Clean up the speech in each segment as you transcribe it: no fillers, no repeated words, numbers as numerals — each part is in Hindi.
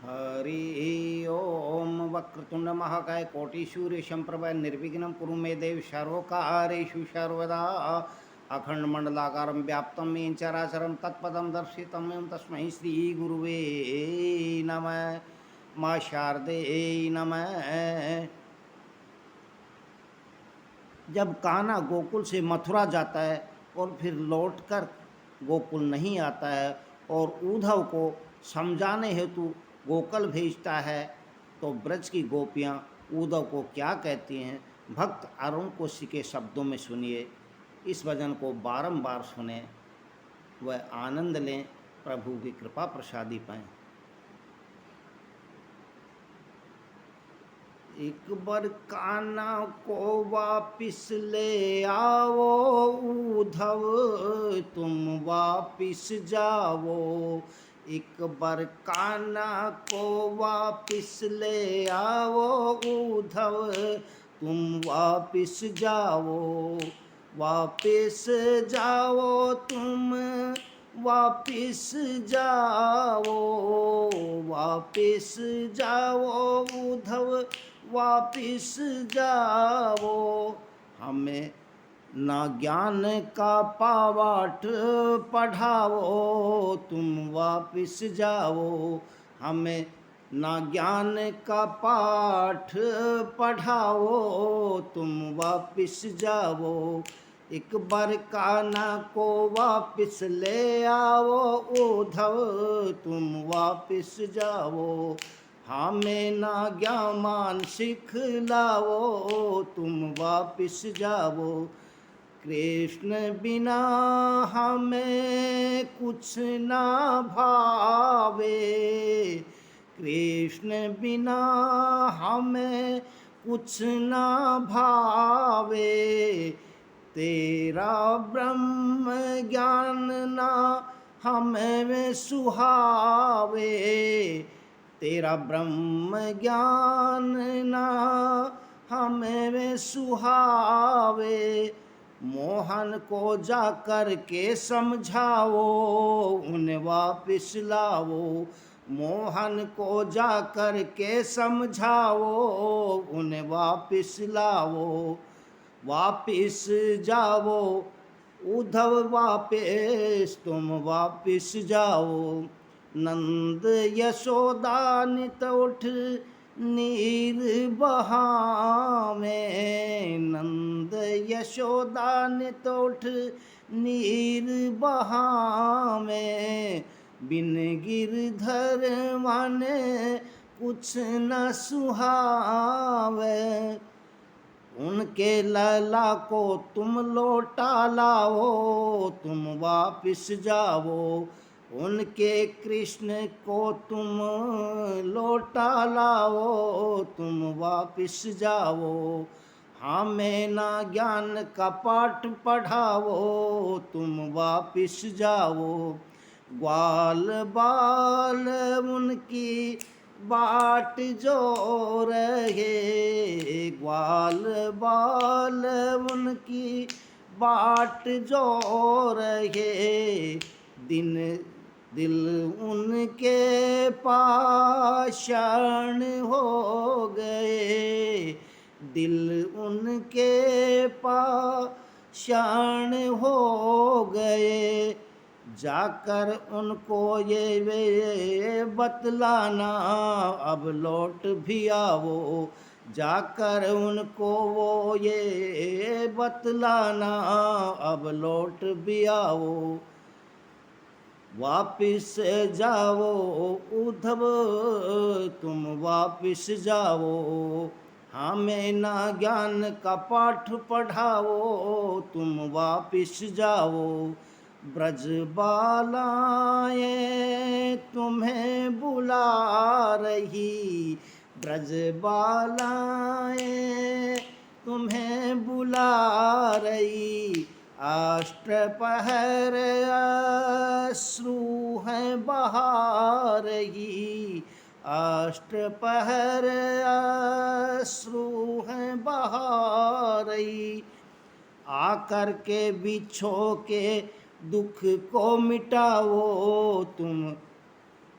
हरि ओम वक्रतुंड महाकाय कोटि सूर्य संप्रभ निर्विघ्नं कुरु मे देव सर्वकारेषु सर्वदा अखंड मंडलाकारं व्याप्तं येन चराचरं तत्पदं दर्शितं यं तस्मै श्री गुरुवे नमः। माँ शारदे नमः। जब कान्हा गोकुल से मथुरा जाता है और फिर लौटकर गोकुल नहीं आता है और उद्धव को समझाने हेतु गोकुल भेजता है, तो ब्रज की गोपियाँ उद्धव को क्या कहती हैं, भक्त अरुण कोशी के शब्दों में सुनिए। इस भजन को बारंबार सुने, वह आनंद लें, प्रभु की कृपा प्रसादी पाएं। एक बार कान्हा को वापिस ले आओ उद्धव, तुम वापिस जाओ। एक बार कान्हा को वापिस ले आओ उद्धव, तुम वापिस जाओ। वापिस जाओ तुम, वापिस जाओ। वापिस जाओ उद्धव, वापिस जाओ। हमें ना ज्ञान का पावाट पढ़ाओ, तुम वापिस जाओ। हमें ना ज्ञान का पाठ पढ़ाओ, तुम वापिस जाओ। एक बार कान्हा को वापिस ले आओ उद्धव, तुम वापिस जाओ। हमें ना ज्ञान सिखलाओ, तुम वापिस जाओ। कृष्ण बिना हमें कुछ ना भावे, कृष्ण बिना हमें कुछ ना भावे। तेरा ब्रह्म ज्ञान ना हमें सुहावे, तेरा ब्रह्म ज्ञान ना हमें सुहावे। मोहन को जाकर के समझाओ, उन्हें वापिस लाओ। मोहन को जाकर के समझाओ, उन्हें वापिस लाओ। वापिस जाओ उद्धव, वापिस तुम वापिस जाओ। नंद यशोदा नित उठ नीर बहावे, नंद यशोदा नित उठ नीर बहावे। बिन गिरधर माने कुछ न सुहावे। उनके लैला को तुम लौटा लाओ, तुम वापिस जाओ। उनके कृष्ण को तुम लौटा लाओ, तुम वापिस जाओ। हमें ना ज्ञान का पाठ पढ़ाओ, तुम वापिस जाओ। ग्वाल बाल उनकी बाट जो रहे, ग्वाल बाल उनकी बाट जो रहे। दिन दिल उनके पाषाण हो गए, दिल उनके पाषाण हो गए। जाकर उनको ये वे बतलाना, अब लौट भी आओ। जाकर उनको वो ये बतलाना, अब लौट भी आओ। वापिस जाओ उद्धव, तुम वापिस जाओ। हमें ना ज्ञान का पाठ पढ़ाओ, तुम वापिस जाओ। ब्रज बालाएं तुम्हें बुला रही, ब्रज बालाएं तुम्हें बुला रही। अष्टपहर अश्रु हैं बहा रही, अष्टपहर अश्रु हैं बहा रही। आकर के बिछो के दुख को मिटाओ तुम,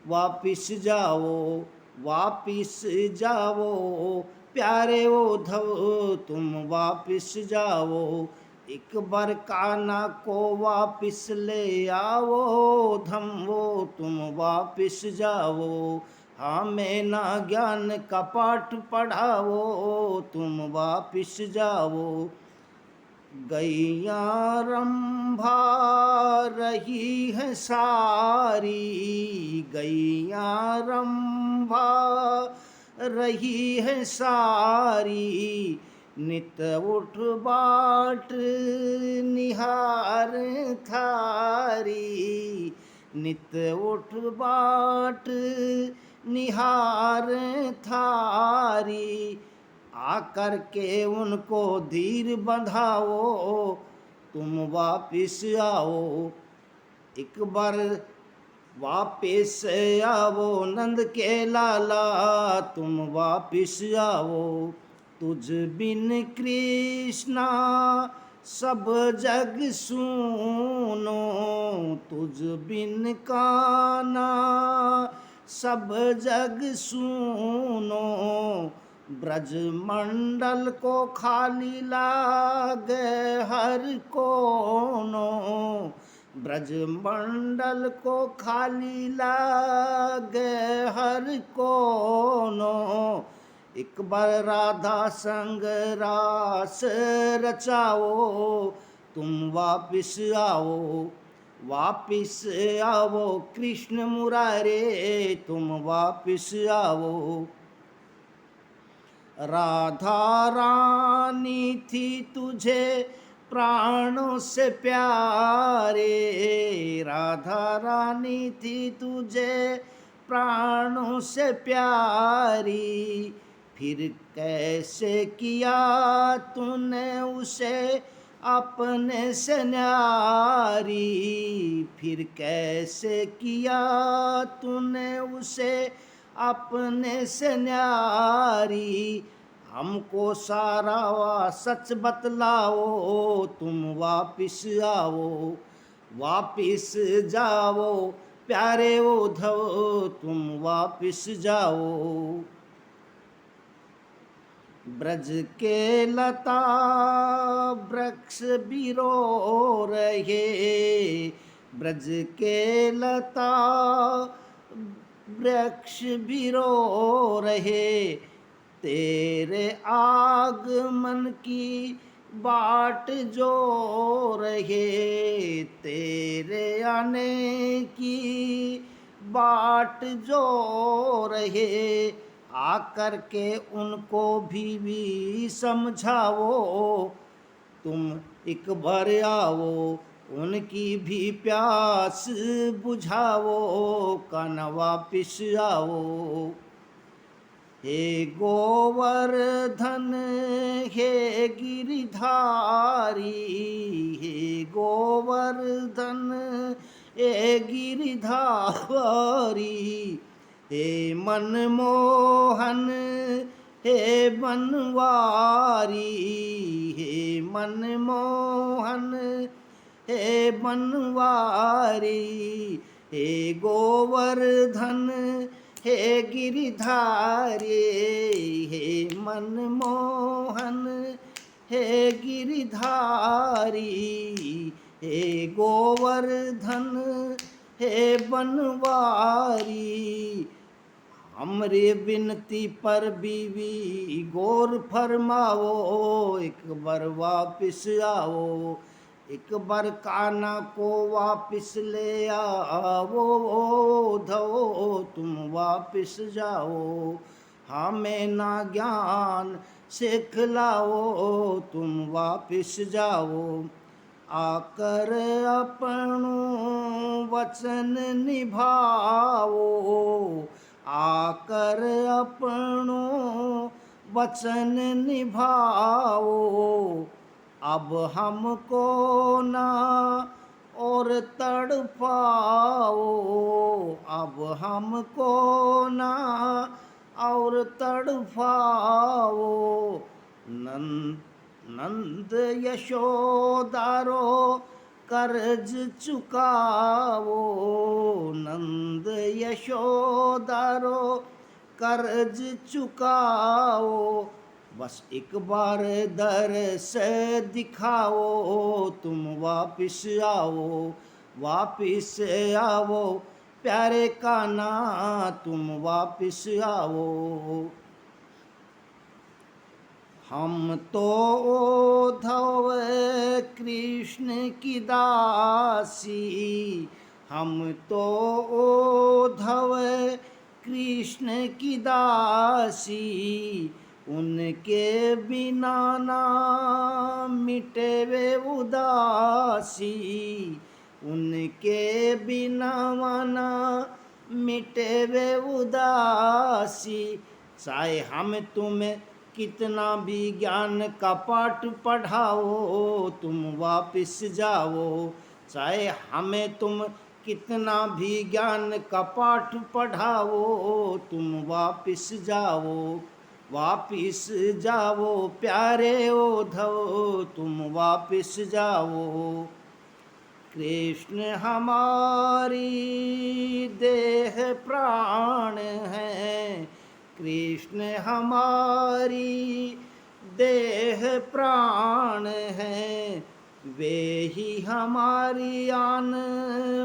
वापिस जाओ, वापिस जाओ, प्यारे उद्धव तुम वापिस जाओ, एक बार कान्हा को वापिस ले आओ, धम्मो तुम वापिस जाओ, हमें ना ज्ञान का पाठ पढ़ाओ, तुम वापिस जाओ। गैया रंभा रही है सारी, गैया रंभा रही है सारी, नित उठ बाट निहार थारी, नित उठ बाट निहार थारी, आकर के उनको धीर बंधाओ, तुम वापिस आओ, एक बार वापिस आओ नंद के लाला, तुम वापिस आओ, तुझ बिन कृष्णा सब जग सुनो, तुझ बिन कान्हा सब जग सुनो, ब्रज मंडल को खाली लागे हर कोनो, ब्रज मंडल को खाली लागे हर कोनो, एक बार राधा संग रास रचाओ, तुम वापिस आओ, वापिस आओ कृष्ण मुरारे, तुम वापिस आओ। राधा रानी थी तुझे प्राणों से प्यारे, राधा रानी थी तुझे प्राणों से प्यारी, फिर कैसे किया तूने उसे अपने से न्यारी, फिर कैसे किया तूने उसे अपने से न्यारी, हमको सारा सच बतलाओ, तुम वापिस आओ, वापिस जाओ, प्यारे उद्धव तुम वापिस जाओ। ब्रज के लता वृक्ष भी रो रहे, ब्रज के लता वृक्ष भी रो रहे, तेरे आगमन की बाट जो रहे, तेरे आने की बाट जो रहे, आकर के उनको भी समझाओ, तुम एक बार आओ, उनकी भी प्यास बुझाओ, कान्हा वापिस आओ। हे गोवर्धन हे गिरिधारी, हे गोवर्धन हे गिरिधारी, हे मनमोहन हे बनवारी, हे मनमोहन हे बनवारी, हे गोवर्धन हे गिरिधारी, हे मनमोहन हे गिरिधारी, हे गोवर्धन हे बनवारी, हमरे विनती पर बीवी गौर फरमाओ, एक बार वापिस आओ, एक बार कान्हा को वापिस ले आओ, धो तुम वापिस जाओ, हमें ना ज्ञान सिखलाओ, तुम वापिस जाओ, आकर अपनों वचन निभाओ, आकर अपनों वचन निभाओ, अब हमको ना और तड़पाओ, अब हमको ना और तड़पाओ, नंद यशोदारो कर्ज चुकाओ नंद यशोदारो, कर्ज चुकाओ। बस एक बार दरस दिखाओ, तुम वापिस आओ, वापिस आओ। प्यारे कान्हा तुम वापिस आओ। हम तो उद्धव कृष्ण की दासी, हम तो उद्धव कृष्ण की दासी। उनके बिना ना मिटे वे उदासी, उनके बिना माना मिटे वे उदासी। चाहे हम तुम्हें कितना भी ज्ञान का पाठ पढ़ाओ, तुम वापिस जाओ। चाहे हमें तुम कितना भी ज्ञान का पाठ पढ़ाओ, तुम वापिस जाओ, वापिस जाओ। प्यारे उद्धव तुम वापिस जाओ। कृष्ण हमारी देह प्राण है, कृष्ण हमारी देह प्राण है। वे ही हमारी आन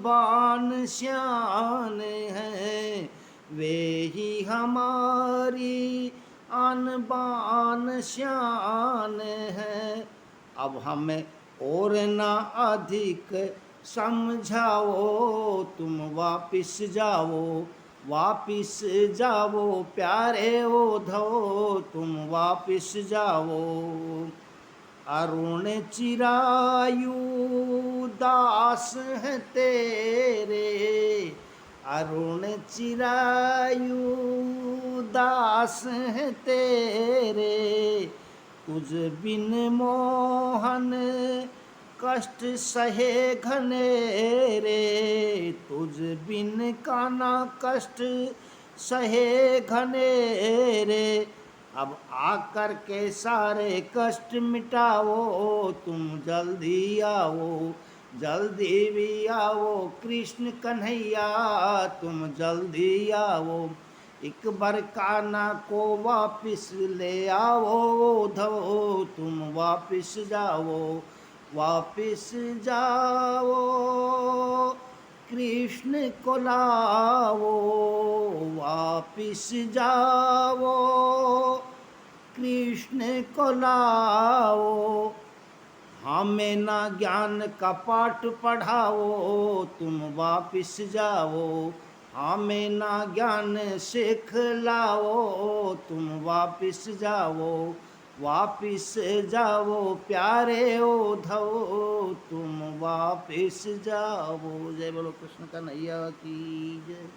बान शान है, वे ही हमारी आन बान शान है। अब हमें और ना अधिक समझाओ, तुम वापिस जाओ, वापिस जाओ। प्यारे उद्धव तुम वापिस जाओ। अरुण चिरायु दास है तेरे, अरुण चिरायु दास है तेरे। तुझ बिन मोहन कष्ट सहे घनेरे, तुझ बिन कान्हा कष्ट सहे घनेरे। अब आकर के सारे कष्ट मिटाओ, तुम जल्दी आओ, जल्दी भी आओ। कृष्ण कन्हैया तुम जल्दी आओ। एक बार कान्हा को वापिस ले आओ, उद्धव तुम वापिस जाओ, वापिस जाओ। कृष्ण को लाओ, वापिस जाओ, कृष्ण को लाओ। हमें ना ज्ञान का पाठ पढ़ाओ, तुम वापिस जाओ। हमें ना ज्ञान सिखलाओ, तुम वापिस जाओ, वापिस जाओ। प्यारे उद्धव तुम वापिस जाओ। जय बोलो कृष्ण कन्हैया की जय।